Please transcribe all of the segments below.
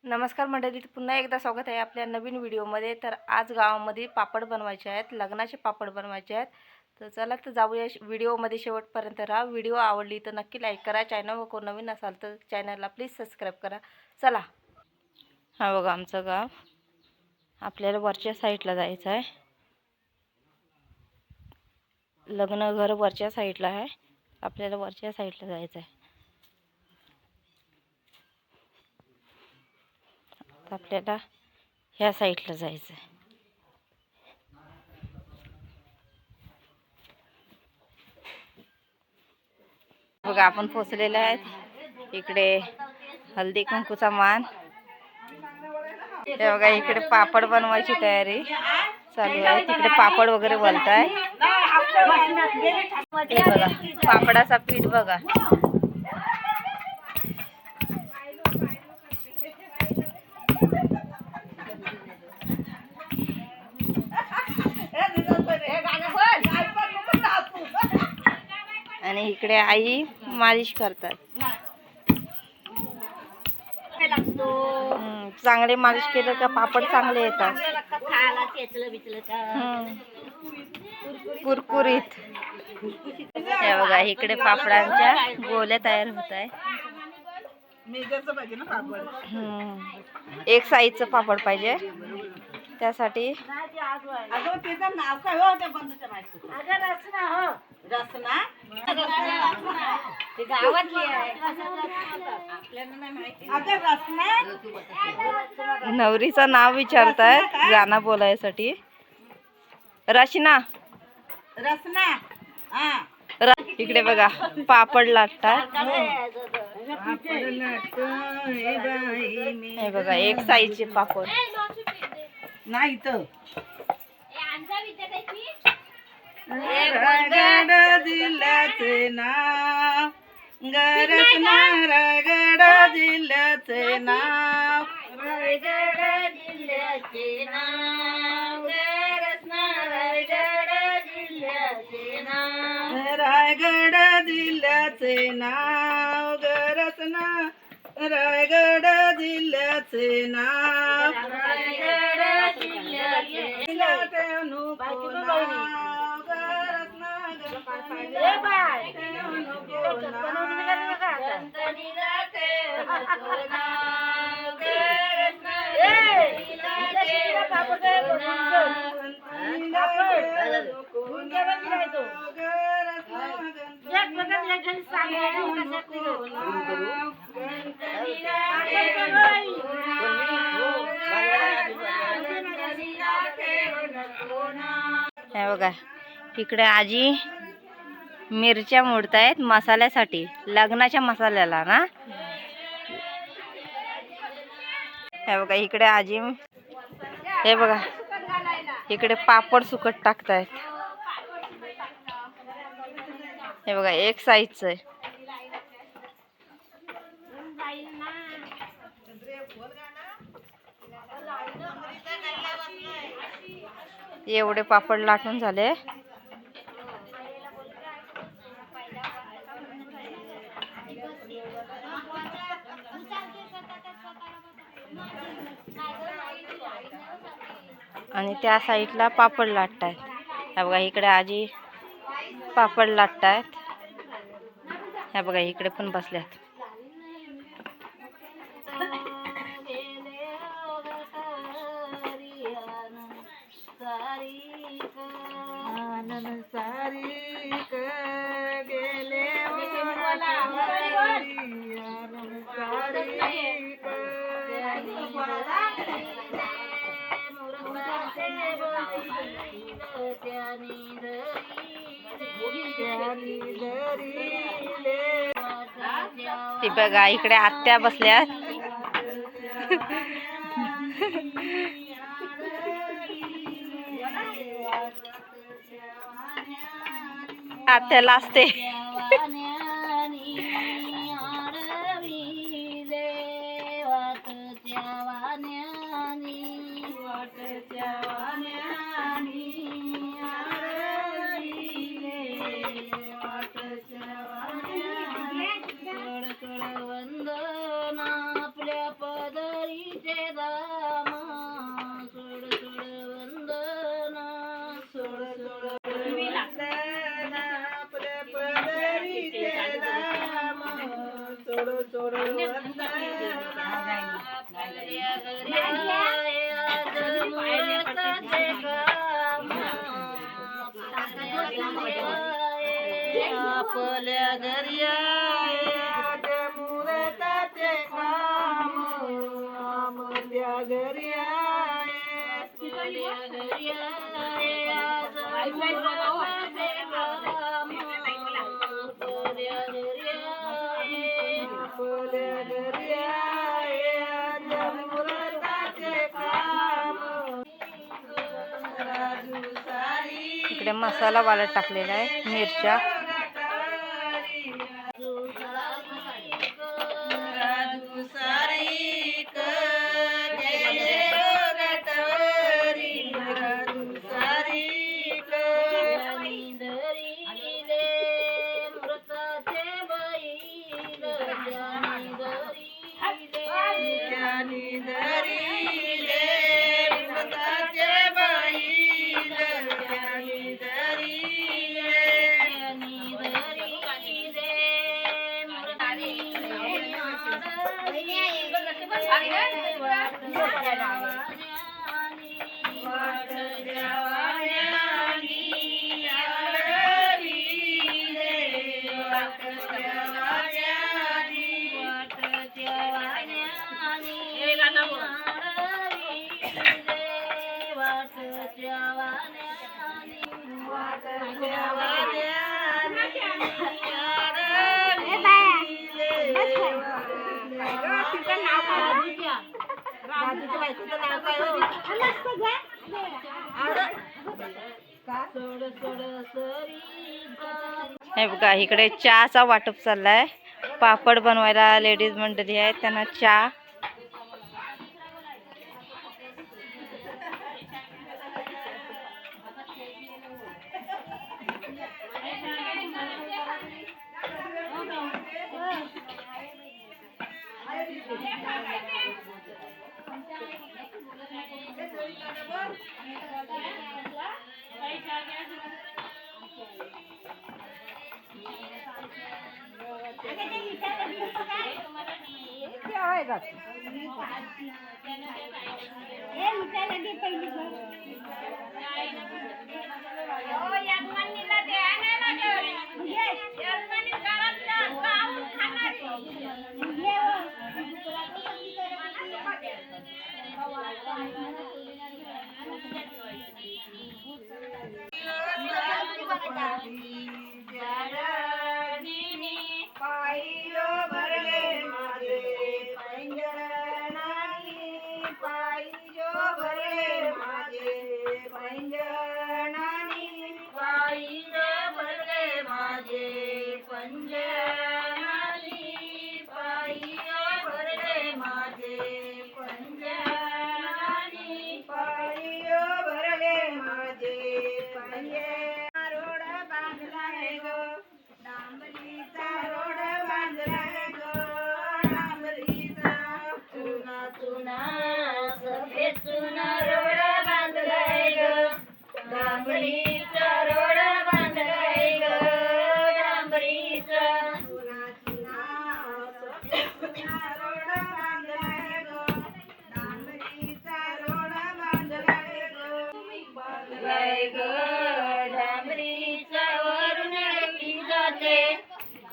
नमस्कार मंडळी, पुन्हा एकदा स्वागत आहे आपल्या नवीन व्हिडिओमध्ये। तर आज गावामध्ये पापड बनवायचे आहेत, लग्नाचे पापड बनवायचे आहेत। तर चला तर जाऊया व्हिडिओमध्ये, शेवटपर्यंत राहा। व्हिडिओ आवडली तर नक्की लाईक करा, चॅनलवर कोण नवीन असाल तर चॅनलला प्लीज सबस्क्राईब करा। चला, हा बघा आमचं गाव। आपल्याला वरच्या साईडला जायचं आहे, लग्न घर वरच्या साईडला आहे, आपल्याला वरच्या साईडला जायचं आहे। आपल्याला ह्या साईडला जायचं आहे। बघा आपण पोचलेले आहेत। इकडे हल्दी कुंकूचा मान, हे बघा इकडे पापड बनवायची तयारी चालू आहे। तिकडे पापड वगैरे बनताय। हे बघा पापडाचा पीठ बघा। आणि इकडे आई मालिश करतात। चांगले मालिश केलं का पापड चांगले येतात, कुरकुरीत। हे बघा इकडे पापडांच्या गोल्या तयार होत आहे। एक साईजचं पापड पाहिजे, त्यासाठी नवरीचं नाव विचारताय गाणं बोलायसाठी। रचना, इकडे बघा पापड लाटतात। हे बघा एक साईजचे पापड नाही तर रायगड जिल्ह्याचे नाव, गरसना रायगड जिल्ह्याचे नाव, रायगड जिल्ह्याचे नाव, गरसना रायगड जिल्ह्याचे नाव, रायगड जिल्ह्याचे नाव, गरसना रायगड जिल्ह्याचे नाव, रायगड जिल्ह्याचे हे बघा इकडे आजी मिरच्या मोडतायत मसाल्यासाठी, लग्नाच्या मसाल्याला ना। हे बघा इकडे आजी, हे बघा इकडे पापड सुकट टाकतायत। हे बघा एक साईजचं आहे। एवढे पापड लाटून झाले। आणि त्या साईडला पापड लाटतायत। हे बघा इकडे आजी पापड लाटतायत। हे बघा इकडे पण बसल्यात। ती बघा इकडे आत्या बसल्यात। आत्याला असते। दाम सोड सोड वंदना सोड सोड वंदना आपल्या पदरीचे दाम सोड सोड वंदना आपल्या घरी आज मुहूर्ताचे काम आपल्या घरी आज मुहूर्ताचे काम आपल्या घरी आपल्या घरी आज मुहूर्ताचे काम आपल्या घरी आपल्या घरी आज मुहूर्ताचे काम इकडे मसाला वाळत टाकलेला आहे मिरच्या हे बघा इकडे चहाचा वाटप चाललाय पापड बनवायला लेडीज मंडळी आहेत त्यांना चहा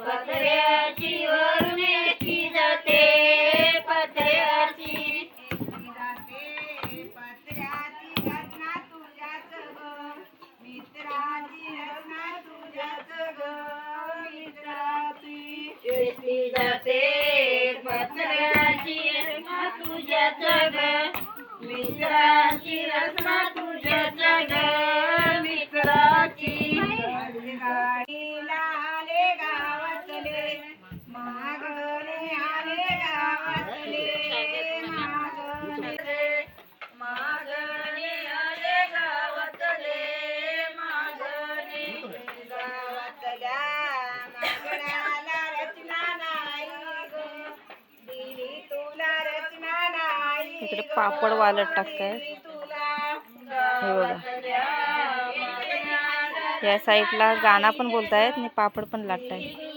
पत्र्याची वरून की जाते पत्र्याची पत्र्याची रचना तुझ्याच ग मित्राची रचना तुझ्याच ग मित्राची शेती जाते पत्र्याची रचना तुझ्याच ग मित्राची रचना तुझ्याच ग मित्राची इकडे पापड वालत टाकतायत हे बघा. या साईडला गाणं पण बोलतायत आणि पापड पण लाटतायत.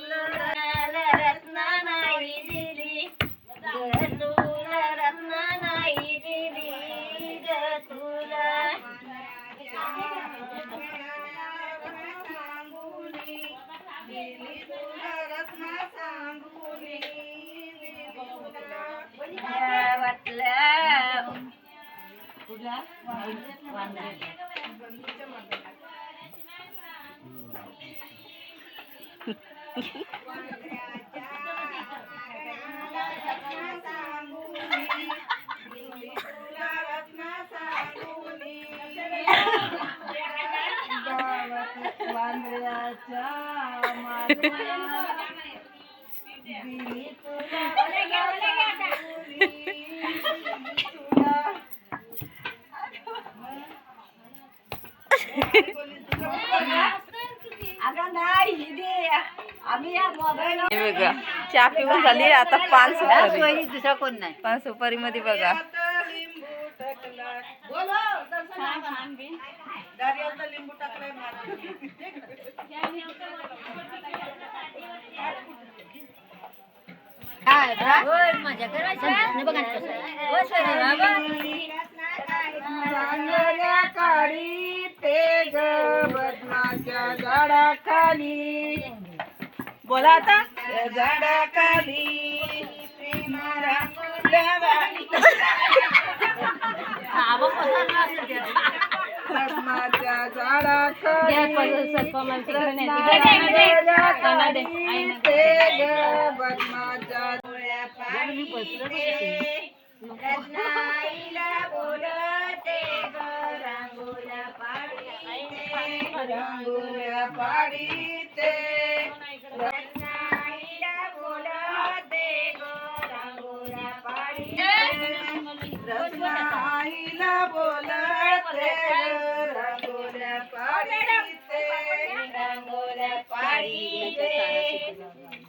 चहा पिऊन झाली आता पान सुपारी. दुसरा कोण नाही. पान सुपारी मध्ये बघा लिंबू टाकलाय. काळी ते ग बदमाच्या झाडाखाली. बोला आता. झाडाखाली बदमाच्या झाडाखाली ते ग बदमाच्या रत्नाईला बोलते ग रांगोळ्या पाडीते. रत्नाईला बोलते ग रांगोळ्या पाडीते. रत्नाईला बोलते रांगोळ्या पाडीते. रांगोळ्या पाडीते.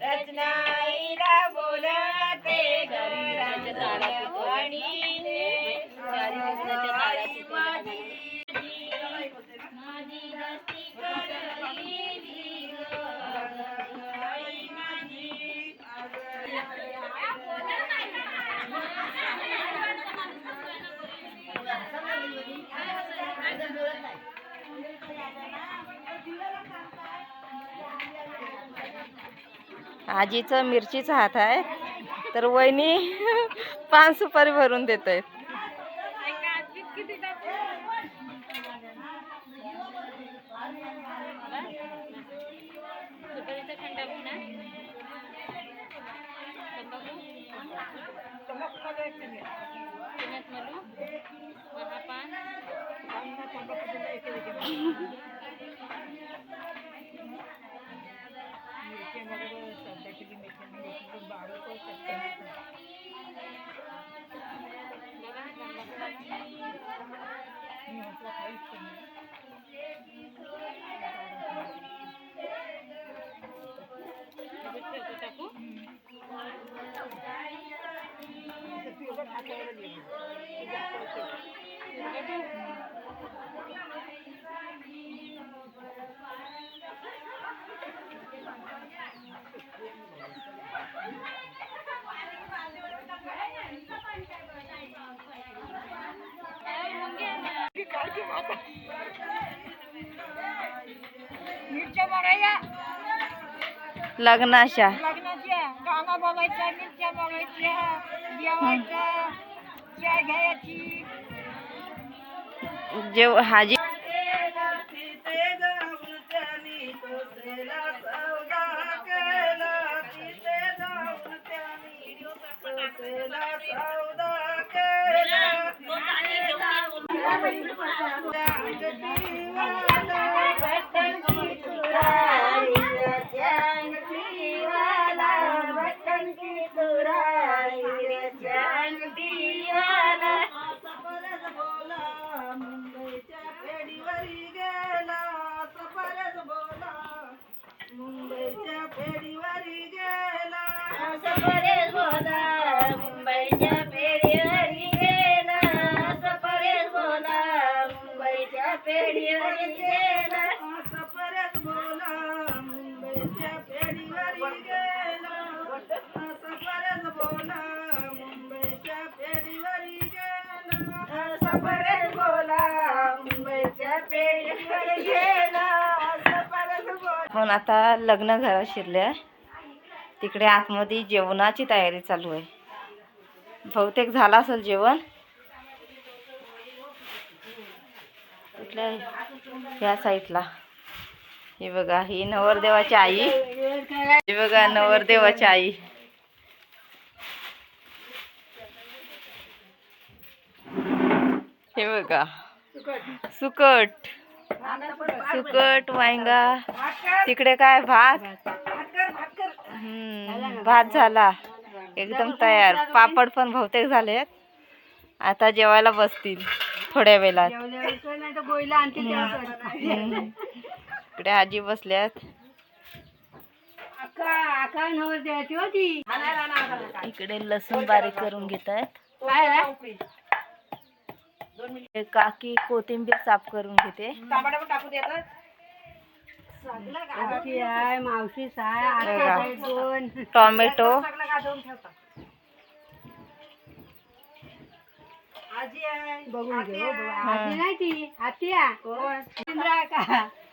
रत्नाईला बोलते ग रांगोळ्या पाडीते. आजीचं मिरचीचा हात आहे तर वहिनी पान सुपारी भरून देत आहेत. लग्नाच्या गाणं बघायचं, मिरच्या बघायच्या, जेवायचं, चहा घ्यायची. जेव हाजी मुंबईच्या फेरीवरी गेला. मुंबईच्या फेरीवरी गेला. पण आता लग्न घरात शिरले, तिकडे आतमध्ये जेवणाची तयारी चालू आहे. बहुतेक झालं असेल जेवण. कुठल्या ह्या साईडला हे बघा, ही नवरदेवाची आई. हे बघा नवरदेवाची आई. हे बघा सुकट सुकट वांगा. तिकडे काय भात. भात झाला एकदम तयार. पापड पण बहुतेक झालेत. आता जेवायला बसतील थोड्या वेळात. इकडे आजी बसल्यात. इकडे लसूण बारीक करून घेत आहेत. काकी कोथिंबीर साफ करून घेते. टोमॅटो,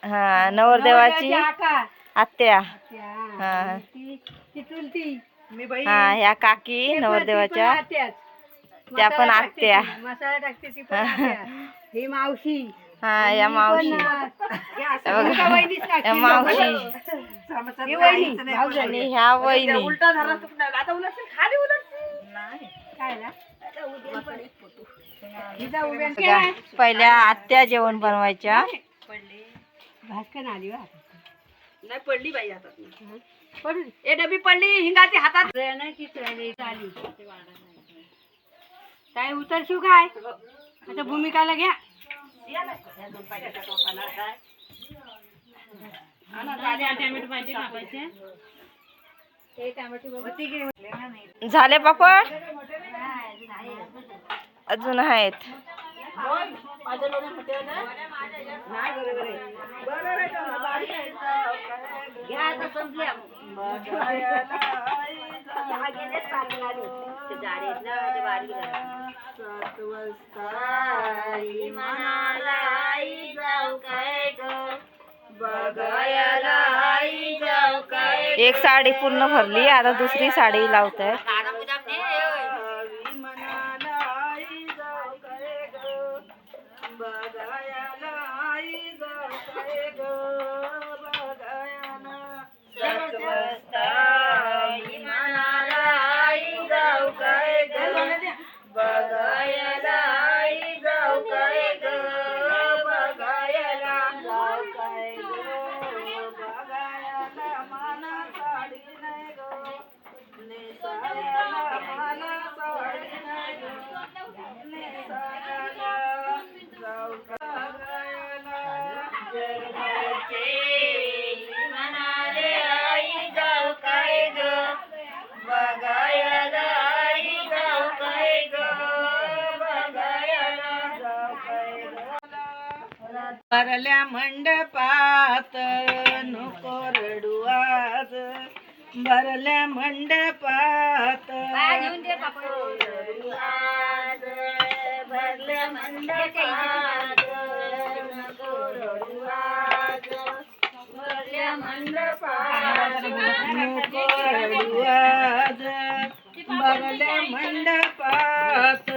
हा नवरदेवाची आत्या. हा हा ह्या काकी नवरदेवाच्या, त्या पण आत्या. ही मावशी. हा या मावशी. या मावशी आणि ह्या वहिनी. पहिल्या आत्या जेवण बनवायच्या. भास्कर आली नाही पडली बाई हातात. ए डबी पडली हिंगाची हातात. काय उतरशिव काय आता भूमिकाला घ्या. झाले पापड अजून आहेत. एक साडी पूर्ण भरली, आता दुसरी साडी लावताय. भरल्या मंडपात नको रडू आज. भरल्या मंडपात भरल्या मंडपात नको रडू आज. भरल्या मंडपात नको रडू आज. भरल्या मंडपात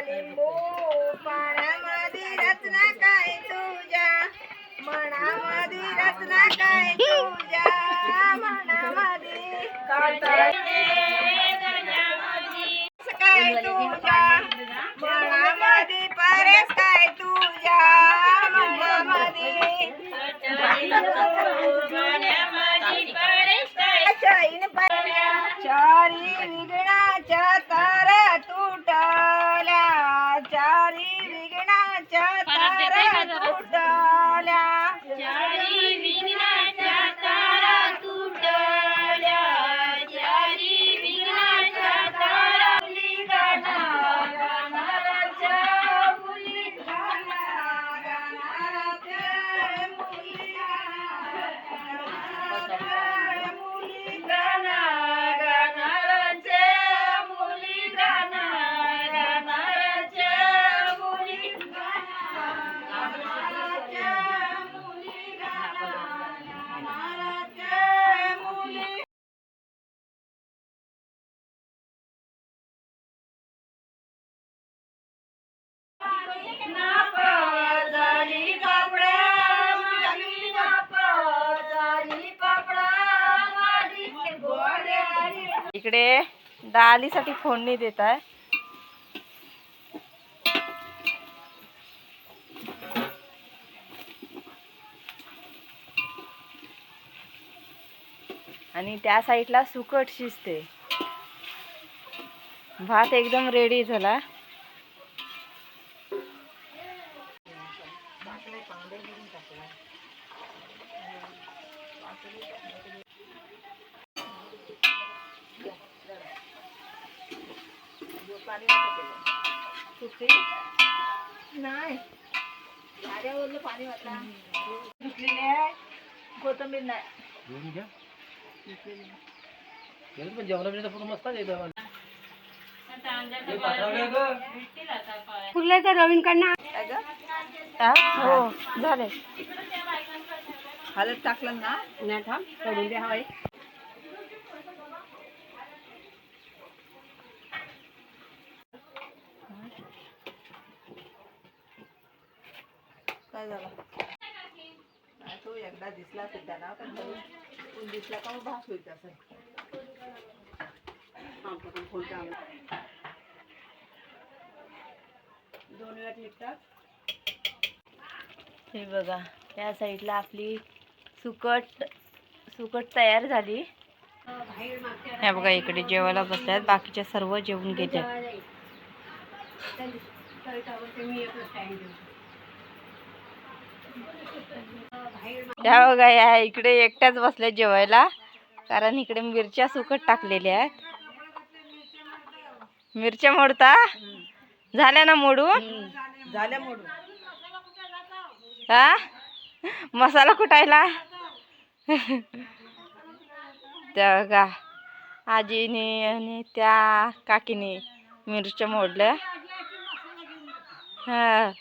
लिंबू पाण्यामध्ये रचना काय तुझ्या मनामध्ये. रचना काय तुझ्या मनामध्ये. काय तुझ्या मनामध्ये. परेश काय तुझ्या मनामध्ये. चारी विघ्नाच्या तारा तुटा इकडे डाळीसाठी फोडणी देत आहे. आणि त्या साईडला सुकट शिजते. भात एकदम रेडी झाला. नाही पाणी वाटला धुतलेली आहे. कोथिंबीर नाही. फुले तर रवींकडनं हो झाले. हळद टाकलं ना. नाही थांब करून द्या. हवाई काय झालं? तो एकदा दिसला सुद्धा ना, पण दिसला का मग भास होईल असं. दोन वेळा निघतात. हे बघा त्या साईडला आपली सुकट तयार झाली. हे बघा इकडे जेवायला बसल्यात. बाकीच्या सर्व जेवून घेतात. या बघा या इकडे एकट्याच बसल्या जेवायला, कारण इकडे मिरच्या सुकट टाकलेल्या आहेत. मिरच्या मोडता झाल्या ना मोडून. झाल्या मोडून. हा मसाला कुटायला. त्या बघा आजीने आणि त्या काकीने मिरच्या मोडल्या. हा